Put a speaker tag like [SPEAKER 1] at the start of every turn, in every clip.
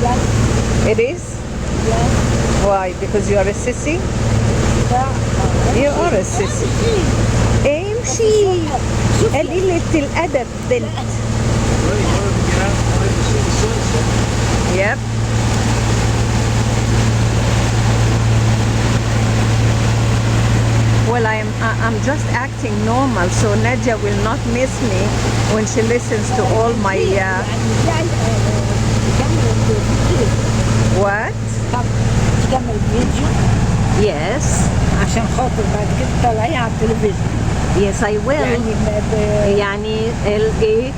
[SPEAKER 1] Yes.
[SPEAKER 2] It is?
[SPEAKER 1] Yes.
[SPEAKER 2] Why? Because you are a sissy?
[SPEAKER 1] لا.
[SPEAKER 2] You are a sissy. امشي
[SPEAKER 1] شوف
[SPEAKER 2] قليلة الأدب بنت.
[SPEAKER 3] Well, you wanted to get out and wanted to see the sunset.
[SPEAKER 2] Yep. Well, I'm just acting normal, so Nadia will not miss me when she listens to all my
[SPEAKER 1] يعني جاي تكمل الفيديو.
[SPEAKER 2] what?
[SPEAKER 1] طب تكمل الفيديو
[SPEAKER 2] Yes.
[SPEAKER 1] عشان خاطر بعد كده طلعيه على التلفزيون.
[SPEAKER 2] Yes, I will. يعني ال A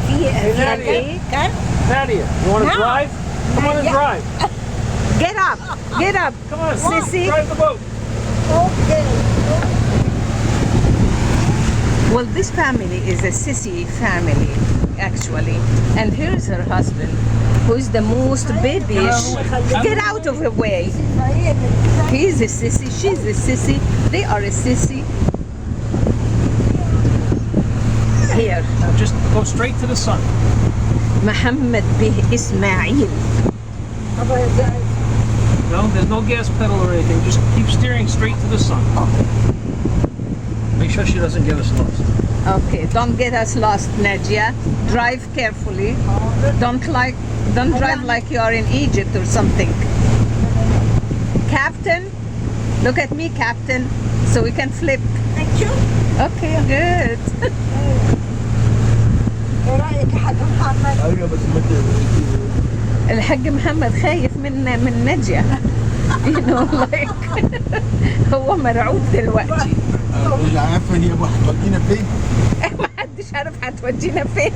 [SPEAKER 1] في
[SPEAKER 2] Nadia.
[SPEAKER 1] كان
[SPEAKER 3] Nadia, you want to
[SPEAKER 1] No.
[SPEAKER 3] drive? Come on and
[SPEAKER 1] Yeah.
[SPEAKER 3] drive.
[SPEAKER 2] Get up, get up,
[SPEAKER 3] Come on,
[SPEAKER 2] sissy.
[SPEAKER 3] drive the boat.
[SPEAKER 1] اوكي.
[SPEAKER 2] Well, this family is a sissy family, actually. And here's her husband, who is the most babyish. Get out of the way. He's a sissy, she's a sissy, they are a sissy. Here,
[SPEAKER 3] Now just go straight to the sun.
[SPEAKER 2] Muhammad bih Ismail.
[SPEAKER 3] No, there's no gas pedal or anything. Just keep steering straight to the sun. Make sure she doesn't get us lost.
[SPEAKER 2] Okay, don't get us lost, Nadia. Drive carefully. Don't drive like you are in Egypt or something. Captain, look at me, Captain, so we can flip.
[SPEAKER 1] Thank you.
[SPEAKER 2] Okay, good.
[SPEAKER 1] ايه رايك يا حاج محمد؟
[SPEAKER 3] ايوه بس ما
[SPEAKER 2] الحاج محمد خايف من نادية. You know, like هو مرعوب دلوقتي.
[SPEAKER 4] اللي عارفه هي هتودينا فين؟
[SPEAKER 2] ما حدش عارف هتودينا فين.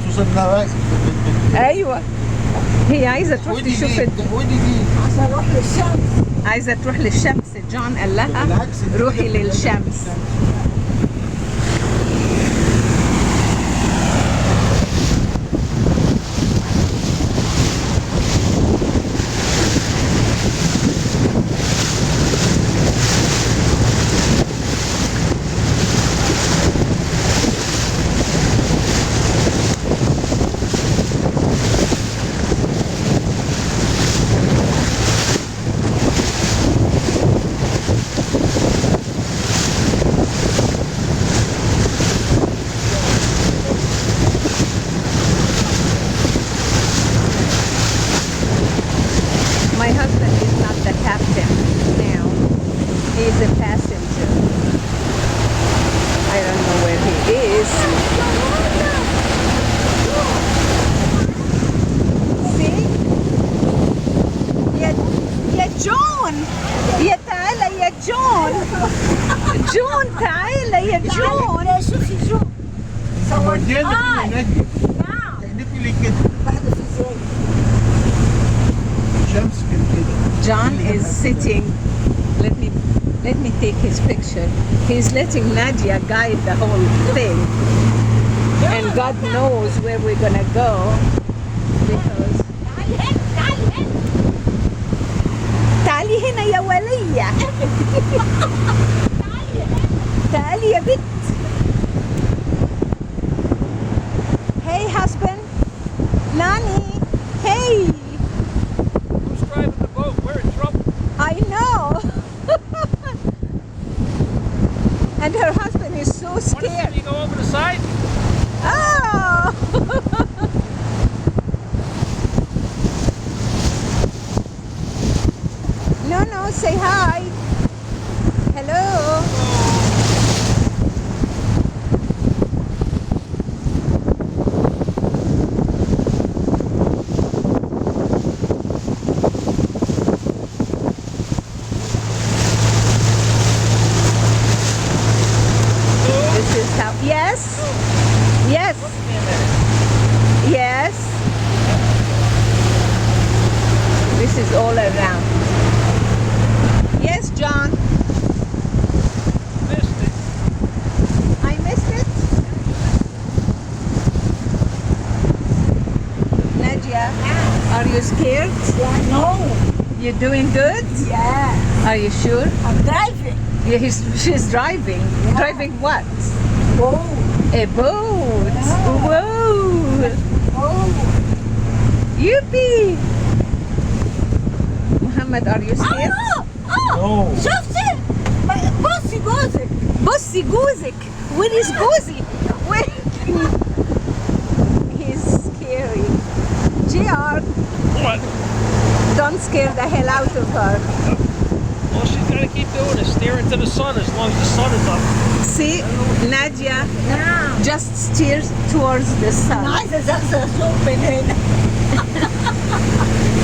[SPEAKER 4] خصوصا انها رايحه
[SPEAKER 2] ايوه هي عايزه تروح
[SPEAKER 4] ودي
[SPEAKER 2] تشوف
[SPEAKER 4] دي ودي دي
[SPEAKER 1] عشان اروح للشمس.
[SPEAKER 2] عايزه تروح للشمس. جون قال لها
[SPEAKER 4] بالعكس انت
[SPEAKER 2] روحي
[SPEAKER 4] كده
[SPEAKER 2] للشمس. My husband is not the captain now. He is a passenger. I don't know where he is. See? يا جون. يا تعالى يا جون. جون تعالى يا جون.
[SPEAKER 1] تعالي شوفي جو.
[SPEAKER 4] ودينا
[SPEAKER 1] هاي.
[SPEAKER 4] هناك
[SPEAKER 1] نعم.
[SPEAKER 4] تحدفي لي كده
[SPEAKER 1] بحذف ازاي؟
[SPEAKER 4] شمس كده
[SPEAKER 2] John is sitting. Let me take his picture. He's letting Nadia guide the whole thing. And God knows where we're gonna go because
[SPEAKER 1] تعالي هنا تعالي هنا.
[SPEAKER 2] تعالي هنا يا ولية.
[SPEAKER 1] تعالي هنا.
[SPEAKER 2] تعالي يا بنت. Hey husband. Nani. Hey.
[SPEAKER 3] Who's driving the boat? We're in trouble.
[SPEAKER 2] I know. And her husband is so
[SPEAKER 3] Want to see
[SPEAKER 2] scared.
[SPEAKER 3] me go over the side?
[SPEAKER 2] Oh. No, say hi. Hello. This is how. Yes. Yes. Yes. This is all around. Yes, John.
[SPEAKER 3] Missed it.
[SPEAKER 2] I missed it. Nadia, are you scared?
[SPEAKER 1] Yeah, no.
[SPEAKER 2] You doing good?
[SPEAKER 1] Yeah.
[SPEAKER 2] Are you sure?
[SPEAKER 1] I'm driving.
[SPEAKER 2] Yeah, she's driving.
[SPEAKER 1] Yeah.
[SPEAKER 2] Driving what?
[SPEAKER 1] Oh.
[SPEAKER 2] A boat.
[SPEAKER 1] Yeah.
[SPEAKER 2] Whoa. puppy. Muhammad, are you scared?
[SPEAKER 3] No.
[SPEAKER 1] شفتي؟ بصي جوزك.
[SPEAKER 2] Bossy Guzik. Where is Guzi? Where? He's scary. JR,
[SPEAKER 3] What?
[SPEAKER 2] don't scare the hell out of her.
[SPEAKER 3] All she's got to keep doing is stare into the sun as long as the sun is up.
[SPEAKER 2] See, Nadia
[SPEAKER 1] نعم.
[SPEAKER 2] just steers towards the
[SPEAKER 1] أنا
[SPEAKER 2] sun.
[SPEAKER 1] عايزة أزقزق صوت من هنا.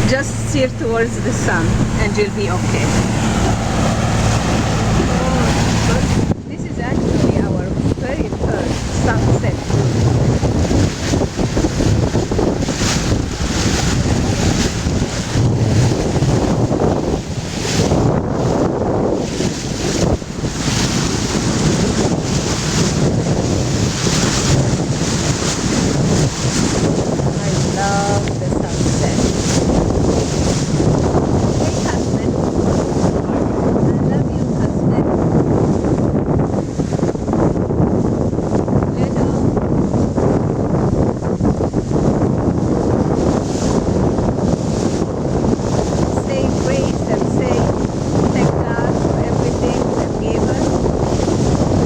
[SPEAKER 2] Just steer towards the sun and you'll be okay. This is actually our very first sunset. I love the sunset. Hey, husband. I love you, husband. Little. Say grace and say thank God for everything that gave us.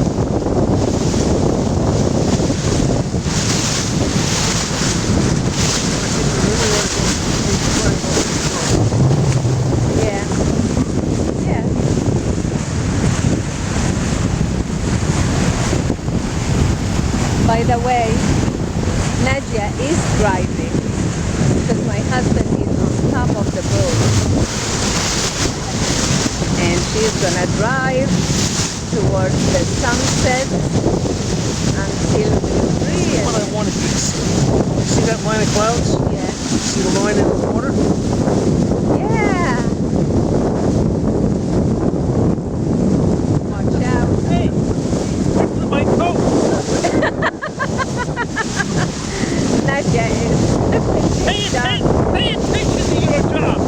[SPEAKER 2] Yeah. Yeah. By the way, Nadia is driving because my husband is on top of the boat. And she's gonna drive towards the sunset until we
[SPEAKER 3] What I
[SPEAKER 2] really,
[SPEAKER 3] wanted to see. See that line of clouds?
[SPEAKER 2] yeah.
[SPEAKER 3] See the line in the water?
[SPEAKER 2] Yeah. Watch out.
[SPEAKER 3] Hey, look at my coat.
[SPEAKER 2] Nadia is
[SPEAKER 3] Pay
[SPEAKER 2] she's done.
[SPEAKER 3] attention to your job.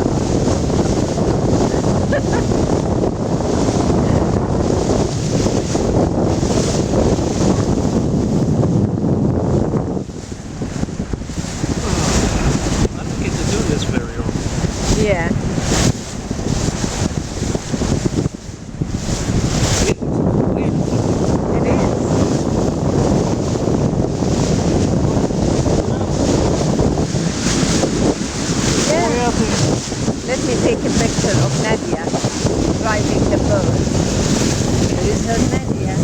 [SPEAKER 3] I don't get to do this very often.
[SPEAKER 2] Yeah. It is. Yeah. Let me take a picture of Nadia driving the boat. There is her Nadia.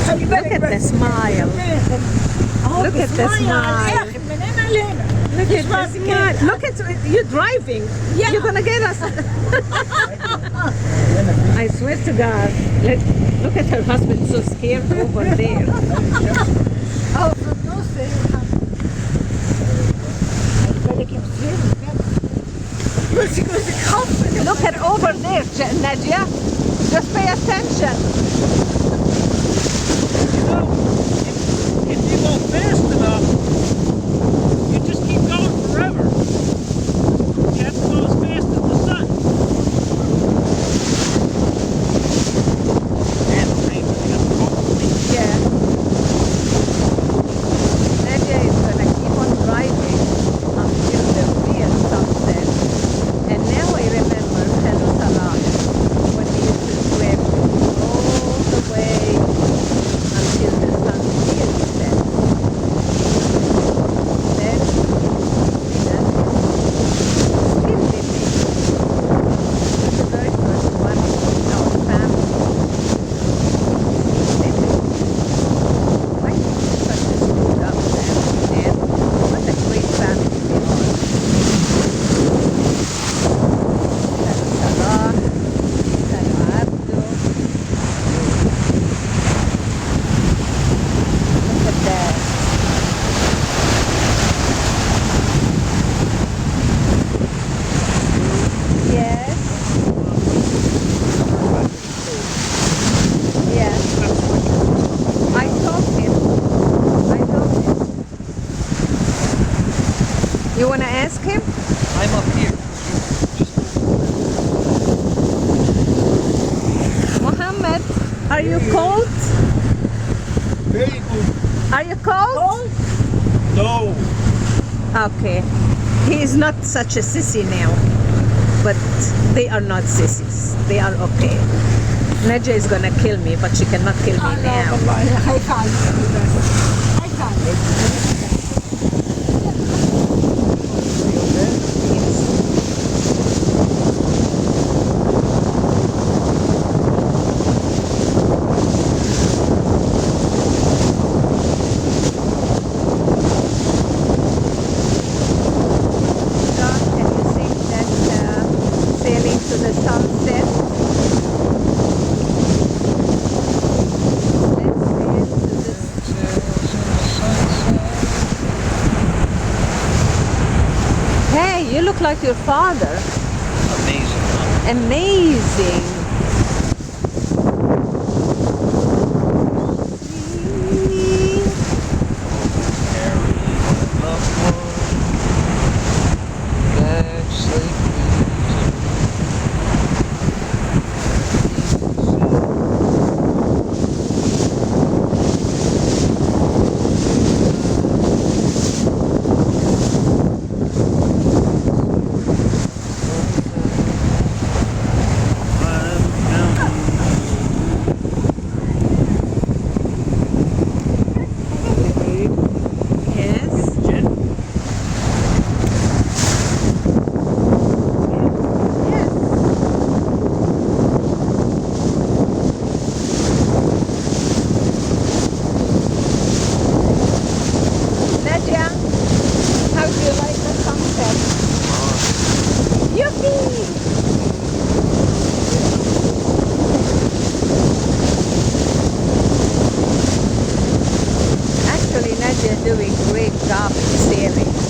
[SPEAKER 1] خلي
[SPEAKER 2] Look at the smile. Look at the smile.
[SPEAKER 1] من هنا لهنا.
[SPEAKER 2] Look at the smile. Look at you driving.
[SPEAKER 1] Yeah.
[SPEAKER 2] You're gonna get us. I swear to God. Look at her husband so scared over there.
[SPEAKER 1] أو في النص هنا. خلي بالك يا مسيرة. بس جوزك خف.
[SPEAKER 2] Look at over there, Nadia. Just pay attention.
[SPEAKER 3] You know, if you go fast enough, you just keep going forever. You have to go as fast as the sun. And
[SPEAKER 2] Yeah. Nadia is gonna keep on driving until the real sunset. And now I remember Hello Salah when he used to swim all the way until the sun really sets. Then we done still living. The very first one in our family. Living. Why such a screwed up family, and what a great family they are. Salah, Abdo. Look at that. Yes. Yes. I told him. You wanna ask him?
[SPEAKER 3] I'm up here.
[SPEAKER 2] Muhammad, are you cold?
[SPEAKER 4] Very good.
[SPEAKER 2] Are you cold?
[SPEAKER 1] Cold?
[SPEAKER 3] No.
[SPEAKER 2] Okay. He is not such a sissy now. But they are not sissies. They are okay. Nadia is gonna kill me, but she cannot kill me now.
[SPEAKER 1] والله خايفة عليك بس. خايفة عليك.
[SPEAKER 2] John, can you see that sailing to the sunset? Let's sail to this. Hey, you look like your father.
[SPEAKER 3] Amazing.
[SPEAKER 2] Amazing. Yes. Yes. Nadia, how do you like the sunset? Yippee! Actually, Nadia doing great job in sailing.